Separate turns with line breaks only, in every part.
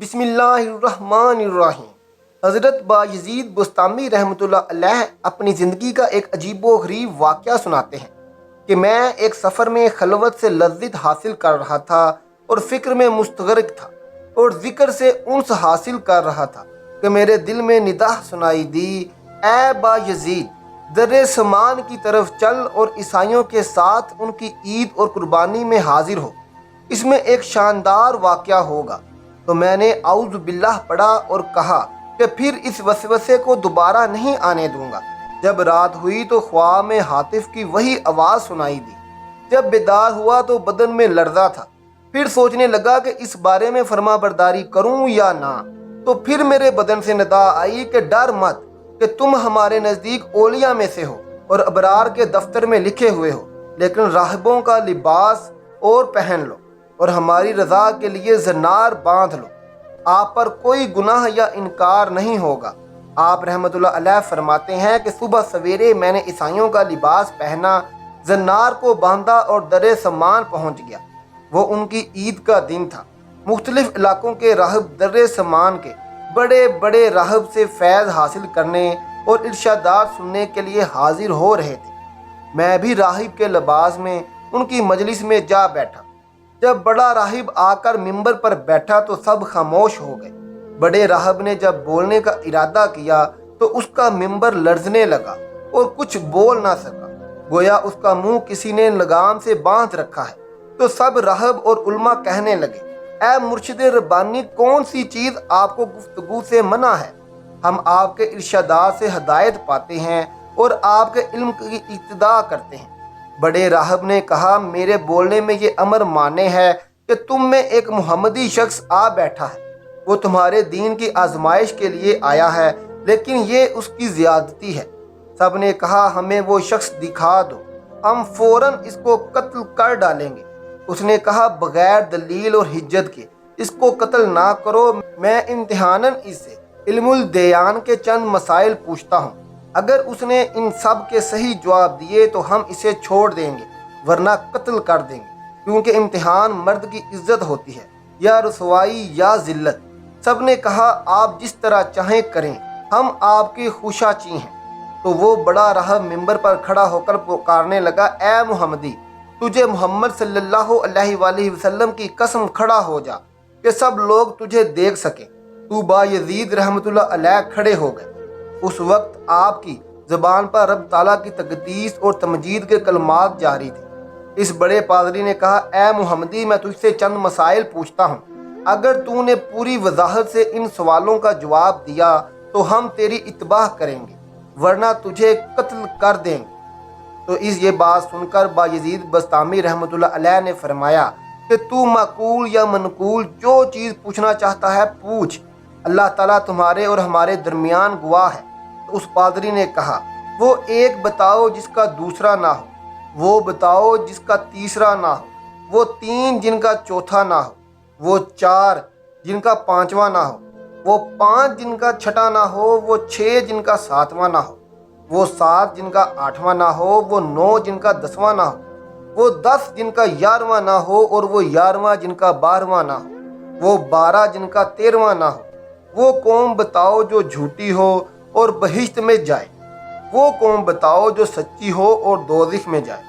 بسم اللہ الرحمن الرحیم۔ حضرت بایزید بستامی رحمۃ اللہ علیہ اپنی زندگی کا ایک عجیب و غریب واقعہ سناتے ہیں کہ میں ایک سفر میں خلوت سے لذت حاصل کر رہا تھا اور فکر میں مستغرق تھا اور ذکر سے انس حاصل کر رہا تھا کہ میرے دل میں ندا سنائی دی، اے بایزید، در سمان کی طرف چل اور عیسائیوں کے ساتھ ان کی عید اور قربانی میں حاضر ہو، اس میں ایک شاندار واقعہ ہوگا۔ تو میں نے اعوذ باللہ پڑھا اور کہا کہ پھر اس وسوسے کو دوبارہ نہیں آنے دوں گا۔ جب رات ہوئی تو خواب میں ہاتف کی وہی آواز سنائی دی۔ جب بیدار ہوا تو بدن میں لرزہ تھا۔ پھر سوچنے لگا کہ اس بارے میں فرما برداری کروں یا نہ۔ تو پھر میرے بدن سے ندا آئی کہ ڈر مت، کہ تم ہمارے نزدیک اولیاء میں سے ہو اور ابرار کے دفتر میں لکھے ہوئے ہو، لیکن راہبوں کا لباس اور پہن لو اور ہماری رضا کے لیے زنار باندھ لو۔ آپ پر کوئی گناہ یا انکار نہیں ہوگا۔ آپ رحمۃ اللہ علیہ فرماتے ہیں کہ صبح سویرے میں نے عیسائیوں کا لباس پہنا، زنار کو باندھا اور در سمان پہنچ گیا۔ وہ ان کی عید کا دن تھا۔ مختلف علاقوں کے راہب در سمان کے بڑے بڑے راہب سے فیض حاصل کرنے اور ارشادات سننے کے لیے حاضر ہو رہے تھے۔ میں بھی راہب کے لباس میں ان کی مجلس میں جا بیٹھا۔ جب بڑا راہب آ کر ممبر پر بیٹھا تو سب خاموش ہو گئے۔ بڑے راہب نے جب بولنے کا ارادہ کیا تو اس کا ممبر لرزنے لگا اور کچھ بول نہ سکا، گویا اس کا منہ کسی نے لگام سے باندھ رکھا ہے۔ تو سب راہب اور علماء کہنے لگے، اے مرشد ربانی، کون سی چیز آپ کو گفتگو سے منع ہے؟ ہم آپ کے ارشادات سے ہدایت پاتے ہیں اور آپ کے علم کی اقتداء کرتے ہیں۔ بڑے راہب نے کہا، میرے بولنے میں یہ امر مانے ہے کہ تم میں ایک محمدی شخص آ بیٹھا ہے۔ وہ تمہارے دین کی آزمائش کے لیے آیا ہے، لیکن یہ اس کی زیادتی ہے۔ سب نے کہا، ہمیں وہ شخص دکھا دو، ہم فوراً اس کو قتل کر ڈالیں گے۔ اس نے کہا، بغیر دلیل اور حجت کے اس کو قتل نہ کرو، میں امتحاناً اس سے علم الدیان کے چند مسائل پوچھتا ہوں۔ اگر اس نے ان سب کے صحیح جواب دیے تو ہم اسے چھوڑ دیں گے، ورنہ قتل کر دیں گے، کیونکہ امتحان مرد کی عزت ہوتی ہے، یا رسوائی یا ذلت۔ سب نے کہا، آپ جس طرح چاہیں کریں، ہم آپ کی خوشاچی ہیں۔ تو وہ بڑا راہب ممبر پر کھڑا ہو کر پکارنے لگا، اے محمدی، تجھے محمد صلی اللہ علیہ وآلہ وسلم کی قسم کھڑا ہو جا کہ سب لوگ تجھے دیکھ سکیں۔ تو بایزید رحمۃ اللہ علیہ کھڑے ہو گئے۔ اس وقت آپ کی زبان پر رب تعالیٰ کی تقدیس اور تمجید کے کلمات جاری تھے۔ اس بڑے پادری نے کہا، اے محمدی، میں تجھ سے چند مسائل پوچھتا ہوں۔ اگر تو نے پوری وضاحت سے ان سوالوں کا جواب دیا تو ہم تیری اتباع کریں گے، ورنہ تجھے قتل کر دیں گے۔ تو اس یہ بات سن کر بایزید بستامی رحمۃ اللہ علیہ نے فرمایا کہ تو معقول یا منقول جو چیز پوچھنا چاہتا ہے پوچھ، اللہ تعالیٰ تمہارے اور ہمارے درمیان گواہ ہے۔ تو اس پادری نے کہا، وہ ایک بتاؤ جس کا دوسرا نہ ہو، وہ بتاؤ جس کا تیسرا نہ ہو، وہ تین جن کا چوتھا نہ ہو، وہ چار جن کا پانچواں نہ ہو، وہ پانچ جن کا چھٹا نہ ہو، وہ چھ جن کا ساتواں نہ ہو، وہ سات جن کا آٹھواں نہ ہو، وہ نو جن کا دسواں نہ ہو، وہ 10 جن کا 11واں نہ ہو، اور وہ 11واں جن کا 12واں نہ ہو، وہ 12 جن کا 13واں نہ ہو۔ وہ قوم بتاؤ جو جھوٹی ہو اور بہشت میں جائے، وہ قوم بتاؤ جو سچی ہو اور دوزخ میں جائے۔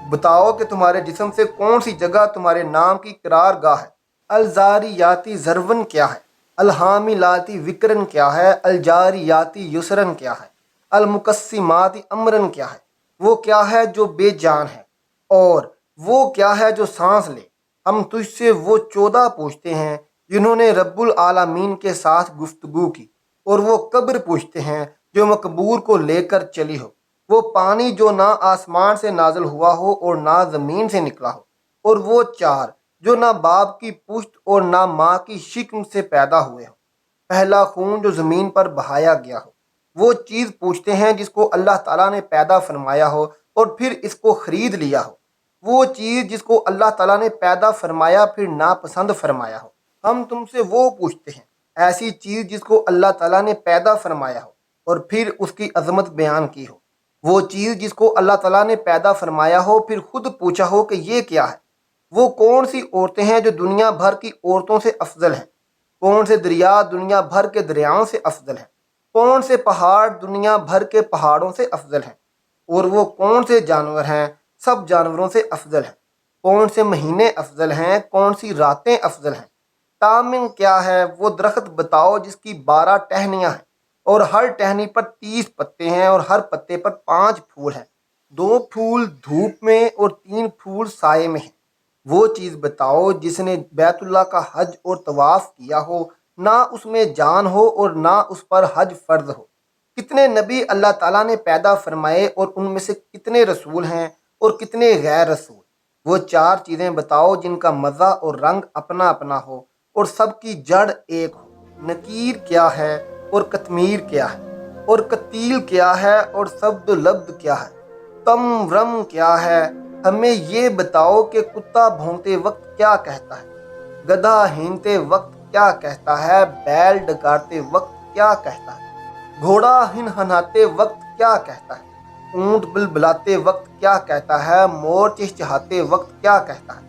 بتاؤ کہ تمہارے جسم سے کون سی جگہ تمہارے نام کی قرار گاہ ہے۔ الزاریاتی ذرون کیا ہے، الحاملاتی وکرن کیا ہے، الجاریاتی یسرن کیا ہے، المقسماتی امرن کیا ہے۔ وہ کیا ہے جو بے جان ہے، اور وہ کیا ہے جو سانس لے۔ ہم تجھ سے وہ 14 پوچھتے ہیں جنہوں نے رب العالمین کے ساتھ گفتگو کی، اور وہ قبر پوچھتے ہیں جو مقبور کو لے کر چلی ہو، وہ پانی جو نہ آسمان سے نازل ہوا ہو اور نہ زمین سے نکلا ہو، اور وہ 4 جو نہ باپ کی پشت اور نہ ماں کی شکم سے پیدا ہوئے ہو، پہلا خون جو زمین پر بہایا گیا ہو۔ وہ چیز پوچھتے ہیں جس کو اللہ تعالیٰ نے پیدا فرمایا ہو اور پھر اس کو خرید لیا ہو، وہ چیز جس کو اللہ تعالیٰ نے پیدا فرمایا پھر ناپسند فرمایا ہو۔ ہم تم سے وہ پوچھتے ہیں، ایسی چیز جس کو اللہ تعالیٰ نے پیدا فرمایا ہو اور پھر اس کی عظمت بیان کی ہو، وہ چیز جس کو اللہ تعالیٰ نے پیدا فرمایا ہو پھر خود پوچھا ہو کہ یہ کیا ہے۔ وہ کون سی عورتیں ہیں جو دنیا بھر کی عورتوں سے افضل ہیں، کون سے دریا دنیا بھر کے دریاؤں سے افضل ہیں؟ کون سے پہاڑ دنیا بھر کے پہاڑوں سے افضل ہیں؟ اور وہ کون سے جانور ہیں سب جانوروں سے افضل ہیں؟ کون سے مہینے افضل ہیں؟ کون سی راتیں افضل ہیں؟ تامن کیا ہے؟ وہ درخت بتاؤ جس کی 12 ٹہنیاں ہیں اور ہر ٹہنی پر 30 پتے ہیں اور ہر پتے پر 5 پھول ہیں، 2 پھول دھوپ میں اور 3 پھول سائے میں ہیں۔ وہ چیز بتاؤ جس نے بیت اللہ کا حج اور طواف کیا ہو، نہ اس میں جان ہو اور نہ اس پر حج فرض ہو۔ کتنے نبی اللہ تعالیٰ نے پیدا فرمائے اور ان میں سے کتنے رسول ہیں اور کتنے غیر رسول؟ وہ 4 چیزیں بتاؤ جن کا مزہ اور رنگ اپنا اپنا ہو اور سب کی جڑ ایک ہو۔ نکیر کیا ہے اور قطمیر کیا ہے اور قتیل کیا ہے اور سبد و لبد کیا ہے؟ تم رم کیا ہے؟ ہمیں یہ بتاؤ کہ کتا بھونکتے وقت کیا کہتا ہے، گدھا ہینتے وقت کیا کہتا ہے، بیل ڈکارتے وقت کیا کہتا ہے، گھوڑا ہنہناتے وقت کیا کہتا ہے، اونٹ بلبلاتے وقت کیا کہتا ہے، مور چہچہاتے وقت کیا کہتا ہے،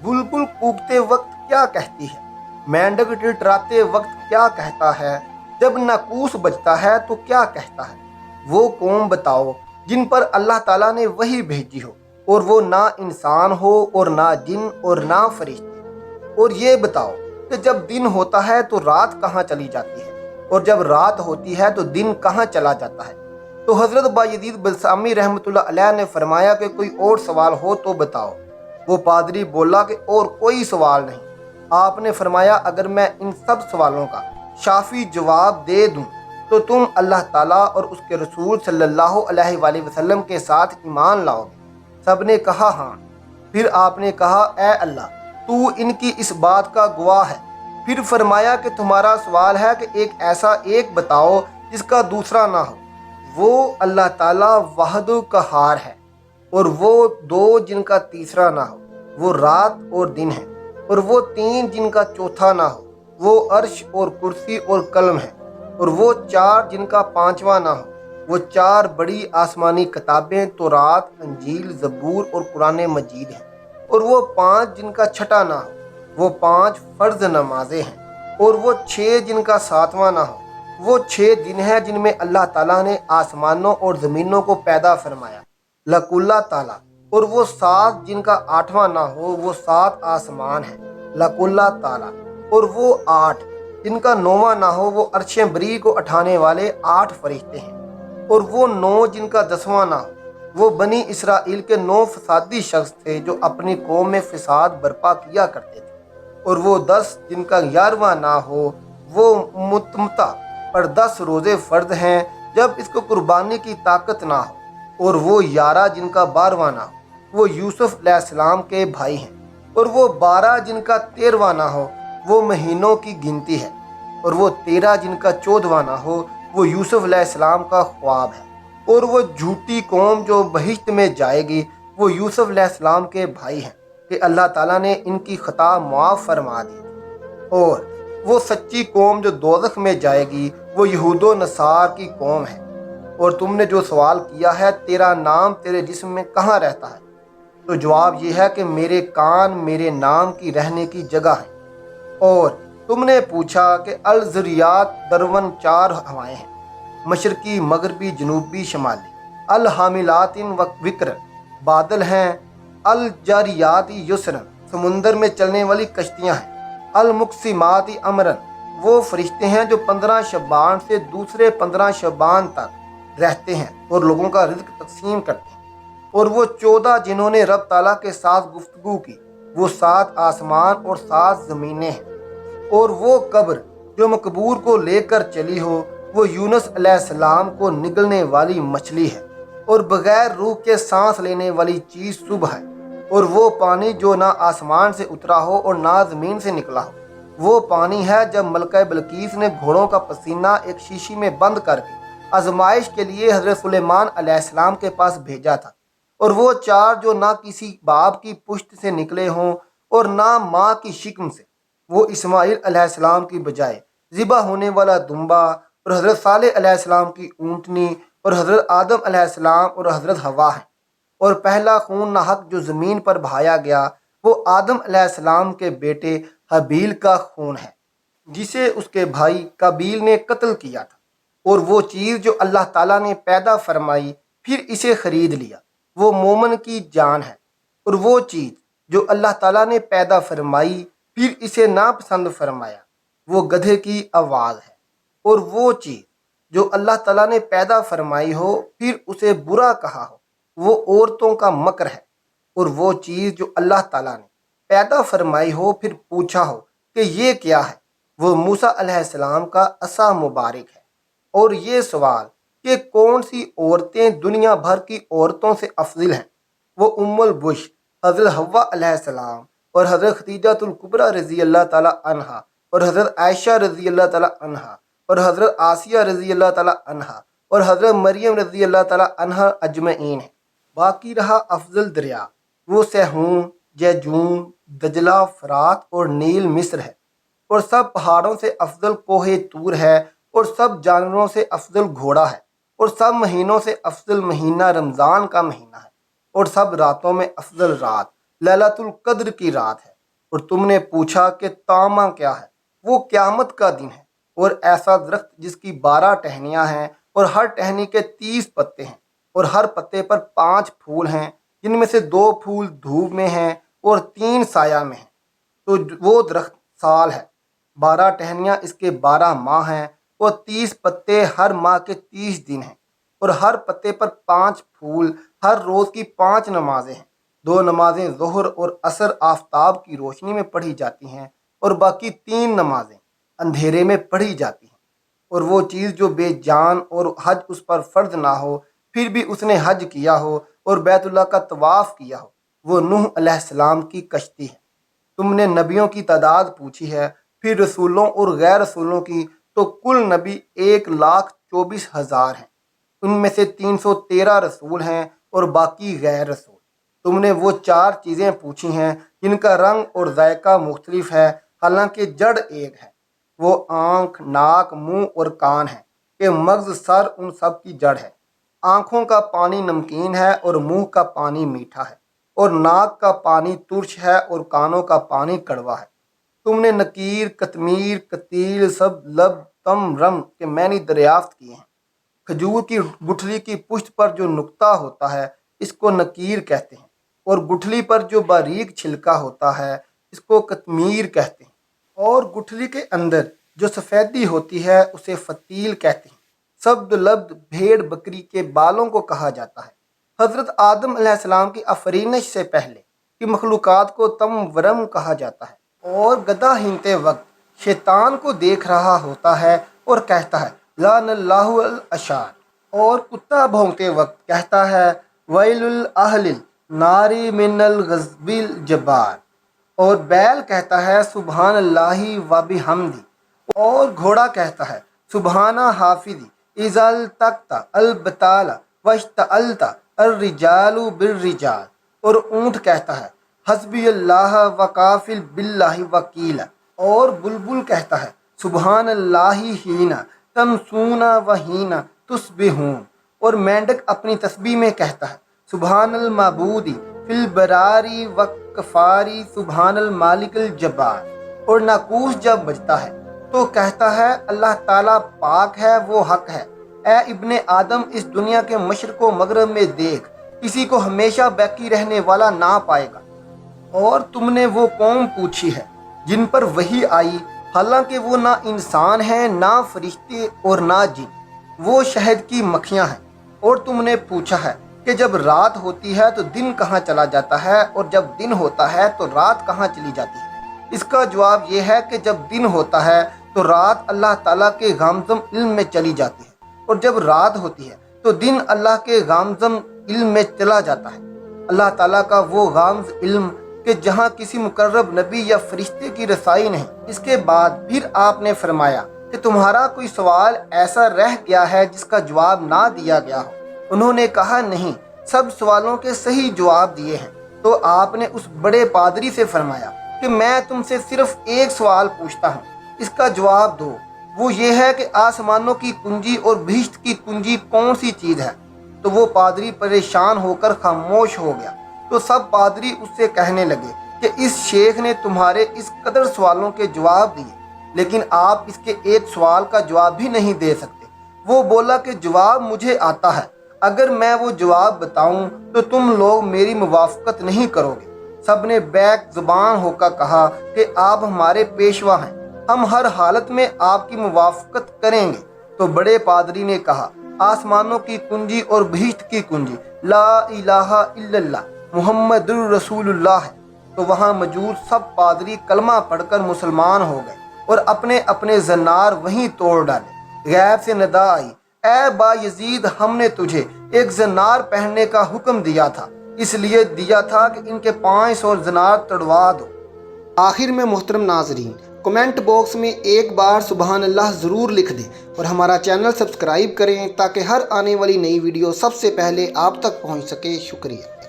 بلبل کوکتے وقت کیا کہتی ہے، مینڈک ٹرٹراتے وقت کیا کہتا ہے، جب ناقوس بجتا ہے تو کیا کہتا ہے؟ وہ قوم بتاؤ جن پر اللہ تعالیٰ نے وحی بھیجی ہو اور وہ نہ انسان ہو اور نہ جن اور نہ فرشتے۔ اور یہ بتاؤ کہ جب دن ہوتا ہے تو رات کہاں چلی جاتی ہے اور جب رات ہوتی ہے تو دن کہاں چلا جاتا ہے؟ تو حضرت بایزید بلسامی رحمۃ اللہ علیہ نے فرمایا کہ کوئی اور سوال ہو تو بتاؤ۔ وہ پادری بولا کہ اور کوئی سوال نہیں۔ آپ نے فرمایا اگر میں ان سب سوالوں کا شافی جواب دے دوں تو تم اللہ تعالیٰ اور اس کے رسول صلی اللہ علیہ وآلہ وسلم کے ساتھ ایمان لاؤ گے؟ سب نے کہا ہاں۔ پھر آپ نے کہا اے اللہ تو ان کی اس بات کا گواہ ہے۔ پھر فرمایا کہ تمہارا سوال ہے کہ ایک ایسا ایک بتاؤ جس کا دوسرا نہ ہو۔ وہ اللہ تعالیٰ واحد قہار ہے، اور وہ 2 جن کا تیسرا نہ ہو، وہ رات اور دن ہے، اور وہ 3 جن کا چوتھا نہ ہو، وہ عرش اور کرسی اور قلم ہے، اور وہ 4 جن کا 5واں نہ ہو، وہ 4 بڑی آسمانی کتابیں تورات، انجیل، زبور اور قرآن مجید ہیں، اور وہ 5 جن کا چھٹا نہ ہو، وہ 5 فرض نمازیں ہیں، اور وہ 6 جن کا 7واں نہ ہو، وہ 6 دن ہیں جن میں اللہ تعالیٰ نے آسمانوں اور زمینوں کو پیدا فرمایا لک اللہ تعالیٰ، اور وہ 7 جن کا 8واں نہ ہو، وہ 7 آسمان ہیں لک اللہ تعالیٰ، اور وہ 8 جن کا 9واں نہ ہو، وہ عرش بری کو اٹھانے والے 8 فرشتے ہیں، اور وہ 9 جن کا 10واں نہ ہو، وہ بنی اسرائیل کے 9 فسادی شخص تھے جو اپنی قوم میں فساد برپا کیا کرتے تھے، اور وہ 10 جن کا 11واں نہ ہو، وہ متمتع پر 10 روزے فرض ہیں جب اس کو قربانی کی طاقت نہ ہو، اور وہ 11 جن کا 12واں نہ ہو، وہ یوسف علیہ السلام کے بھائی ہیں، اور وہ 12 جن کا 13واں نہ ہو، وہ مہینوں کی گنتی ہے، اور وہ 13 جن کا 14واں نہ ہو، وہ یوسف علیہ السلام کا خواب ہے، اور وہ جھوٹی قوم جو بہشت میں جائے گی وہ یوسف علیہ السلام کے بھائی ہیں کہ اللہ تعالیٰ نے ان کی خطا معاف فرما دی تھی، اور وہ سچی قوم جو دوزخ میں جائے گی وہ یہود و نصار کی قوم ہے۔ اور تم نے جو سوال کیا ہے تیرا نام تیرے جسم میں کہاں رہتا ہے، تو جواب یہ ہے کہ میرے کان میرے نام کی رہنے کی جگہ ہیں۔ اور تم نے پوچھا کہ الذریات درون 4 ہوائیں ہیں، مشرقی، مغربی، جنوبی، شمالی، الحاملات وکر بادل ہیں، الجاریات یسرن سمندر میں چلنے والی کشتیاں ہیں، المقسمات امرن وہ فرشتے ہیں جو 15 شعبان سے دوسرے 15 شعبان تک رہتے ہیں اور لوگوں کا رزق تقسیم کرتے ہیں، اور وہ 14 جنہوں نے رب تعالیٰ کے ساتھ گفتگو کی، وہ 7 آسمان اور 7 زمینیں ہیں، اور وہ قبر جو مقبور کو لے کر چلی ہو، وہ یونس علیہ السلام کو نگلنے والی مچھلی ہے، اور بغیر روح کے سانس لینے والی چیز صبح ہے، اور وہ پانی جو نہ آسمان سے اترا ہو اور نہ زمین سے نکلا ہو، وہ پانی ہے جب ملکہ بلقیس نے گھوڑوں کا پسینہ ایک شیشی میں بند کر کے آزمائش کے لیے حضرت سلیمان علیہ السلام کے پاس بھیجا تھا، اور وہ 4 جو نہ کسی باپ کی پشت سے نکلے ہوں اور نہ ماں کی شکم سے، وہ اسماعیل علیہ السلام کی بجائے ذبح ہونے والا دمبا، اور حضرت صالح علیہ السلام کی اونٹنی، اور حضرت آدم علیہ السلام اور حضرت حوا ہیں، اور پہلا خون ناحق جو زمین پر بہایا گیا وہ آدم علیہ السلام کے بیٹے حبیل کا خون ہے۔ جسے اس کے بھائی قابیل نے قتل کیا تھا، اور وہ چیز جو اللہ تعالیٰ نے پیدا فرمائی پھر اسے خرید لیا، وہ مومن کی جان ہے، اور وہ چیز جو اللہ تعالیٰ نے پیدا فرمائی پھر اسے ناپسند فرمایا، وہ گدھے کی آواز ہے، اور وہ چیز جو اللہ تعالیٰ نے پیدا فرمائی ہو پھر اسے برا کہا ہو، وہ عورتوں کا مکر ہے، اور وہ چیز جو اللہ تعالیٰ نے پیدا فرمائی ہو پھر پوچھا ہو کہ یہ کیا ہے، وہ موسیٰ علیہ السلام کا عصا مبارک ہے۔ اور یہ سوال کہ کون سی عورتیں دنیا بھر کی عورتوں سے افضل ہیں، وہ ام البش حضرت حوا علیہ السلام اور حضرت خدیجہ الکبریٰ رضی اللہ تعالیٰ عنہا اور حضرت عائشہ رضی اللہ تعالیٰ عنہا اور حضرت آسیہ رضی اللہ تعالیٰ عنہا اور حضرت مریم رضی اللہ تعالیٰ عنہا اجمعین ہیں۔ باقی رہا افضل دریا، وہ سیہون، جیجون، دجلہ، فرات اور نیل مصر ہے، اور سب پہاڑوں سے افضل کوہ طور ہے، اور سب جانوروں سے افضل گھوڑا ہے، اور سب مہینوں سے افضل مہینہ رمضان کا مہینہ ہے، اور سب راتوں میں افضل رات لیلۃ القدر کی رات ہے۔ اور تم نے پوچھا کہ تامہ کیا ہے؟ وہ قیامت کا دن ہے، اور ایسا درخت جس کی 12 ٹہنیاں ہیں اور ہر ٹہنی کے 30 پتے ہیں، اور ہر پتے پر 5 پھول ہیں، جن میں سے 2 پھول دھوپ میں ہیں اور 3 سایہ میں ہیں، تو وہ درخت سال ہے۔ 12 ٹہنیاں اس کے 12 ماہ ہیں، اور 30 پتے ہر ماہ کے 30 دن ہیں، اور ہر پتے پر 5 پھول، ہر روز کی 5 نمازیں ہیں، 2 نمازیں ظہر اور عصر آفتاب کی روشنی میں پڑھی جاتی ہیں، اور باقی 3 نمازیں اندھیرے میں پڑھی جاتی ہیں۔ اور وہ چیز جو بے جان اور حج اس پر فرض نہ ہو پھر بھی اس نے حج کیا ہو اور بیت اللہ کا طواف کیا ہو، وہ نوح علیہ السلام کی کشتی ہے۔ تم نے نبیوں کی تعداد پوچھی ہے، پھر رسولوں اور غیر رسولوں کی، تو کل نبی 1,24,000 ہیں، ان میں سے 313 رسول ہیں اور باقی غیر رسول۔ تم نے وہ 4 چیزیں پوچھی ہیں جن کا رنگ اور ذائقہ مختلف ہے، حالانکہ جڑ ایک ہے، وہ آنکھ، ناک، منہ اور کان ہے، کہ مغز سر ان سب کی جڑ ہے۔ آنکھوں کا پانی نمکین ہے اور منہ کا پانی میٹھا ہے، اور ناک کا پانی ترش ہے اور کانوں کا پانی کڑوا ہے۔ تم نے نکیر، قطمیر، قتیل، سب، لب، تم، رم کے معنی دریافت کیے ہیں۔ کھجور کی گٹھلی کی پشت پر جو نقطہ ہوتا ہے اس کو نکیر کہتے ہیں، اور گٹھلی پر جو باریک چھلکا ہوتا ہے اس کو قطمیر کہتے ہیں، اور گٹھلی کے اندر جو سفیدی ہوتی ہے اسے فتیل کہتے ہیں۔ سبد لبد بھیڑ بکری کے بالوں کو کہا جاتا ہے۔ حضرت آدم علیہ السلام کی آفرینش سے پہلے کی مخلوقات کو تم ورم کہا جاتا ہے، اور گدھا ہینتے وقت شیطان کو دیکھ رہا ہوتا ہے اور کہتا ہے لعن اللہ الاشار، اور کتا بھونکتے وقت کہتا ہے ویل الاہل النار من الغضب الجبار، اور بیل کہتا ہے سبحان اللہ و بحمدی، اور گھوڑا کہتا ہے سبحان حافظی اذا التقط البتال واشتعلت الرجال بالرجال، اور اونٹ کہتا ہے حسبی اللہ وکافل باللہ وکیلا، اور بلبل کہتا ہے سبحان اللہ ہینا تمسون و ہینا تصبحون، اور مینڈک اپنی تسبیح میں کہتا ہے سبحان المعبودی فی البراری وکفاری سبحان المالک الجبار، اور ناقوس جب بجتا ہے تو کہتا ہے اللہ تعالیٰ پاک ہے، وہ حق ہے، اے ابن آدم اس دنیا کے مشرق و مغرب میں دیکھ، کسی کو ہمیشہ باقی رہنے والا نہ پائے گا۔ اور تم نے وہ قوم پوچھی ہے جن پر وحی آئی، حالانکہ وہ نہ انسان ہیں، نہ فرشتے اور نہ جن، وہ شہد کی مکھیاں ہیں۔ اور تم نے پوچھا ہے کہ جب رات ہوتی ہے تو دن کہاں چلا جاتا ہے، اور جب دن ہوتا ہے تو رات کہاں چلی جاتی ہے؟ اس کا جواب یہ ہے کہ جب دن ہوتا ہے تو رات اللہ تعالیٰ کے غامضم علم میں چلی جاتی ہے، اور جب رات ہوتی ہے تو دن اللہ کے غامضم علم میں چلا جاتا ہے۔ اللہ تعالیٰ کا وہ غامض علم کہ جہاں کسی مقرب نبی یا فرشتے کی رسائی نہیں۔ اس کے بعد پھر آپ نے فرمایا کہ تمہارا کوئی سوال ایسا رہ گیا ہے جس کا جواب نہ دیا گیا ہو؟ انہوں نے کہا نہیں، سب سوالوں کے صحیح جواب دیے ہیں۔ تو آپ نے اس بڑے پادری سے فرمایا کہ میں تم سے صرف ایک سوال پوچھتا ہوں، اس کا جواب دو، وہ یہ ہے کہ آسمانوں کی کنجی اور بہشت کی کنجی کون سی چیز ہے؟ تو وہ پادری پریشان ہو کر خاموش ہو گیا۔ تو سب پادری اس سے کہنے لگے کہ اس شیخ نے تمہارے اس قدر سوالوں کے جواب دیے، لیکن آپ اس کے ایک سوال کا جواب بھی نہیں دے سکتے۔ وہ بولا کہ جواب مجھے آتا ہے، اگر میں وہ جواب بتاؤں تو تم لوگ میری موافقت نہیں کرو گے۔ سب نے بیک زبان ہو کر کہا کہ آپ ہمارے پیشوا ہیں، ہم ہر حالت میں آپ کی موافقت کریں گے۔ تو بڑے پادری نے کہا، آسمانوں کی کنجی اور بہشت کی کنجی لا الہ الا اللہ محمد الرسول اللہ ہے۔ تو وہاں موجود سب پادری کلمہ پڑھ کر مسلمان ہو گئے اور اپنے اپنے زنار وہیں توڑ ڈالے۔ غیب سے ندا آئی، اے با یزید، ہم نے تجھے ایک زنار پہننے کا حکم دیا تھا، اس لیے دیا تھا کہ ان کے 500 زنار تڑوا دو۔ آخر میں محترم ناظرین، کمنٹ باکس میں ایک بار سبحان اللہ ضرور لکھ دیں اور ہمارا چینل سبسکرائب کریں تاکہ ہر آنے والی نئی ویڈیو سب سے پہلے آپ تک پہنچ سکے۔ شکریہ۔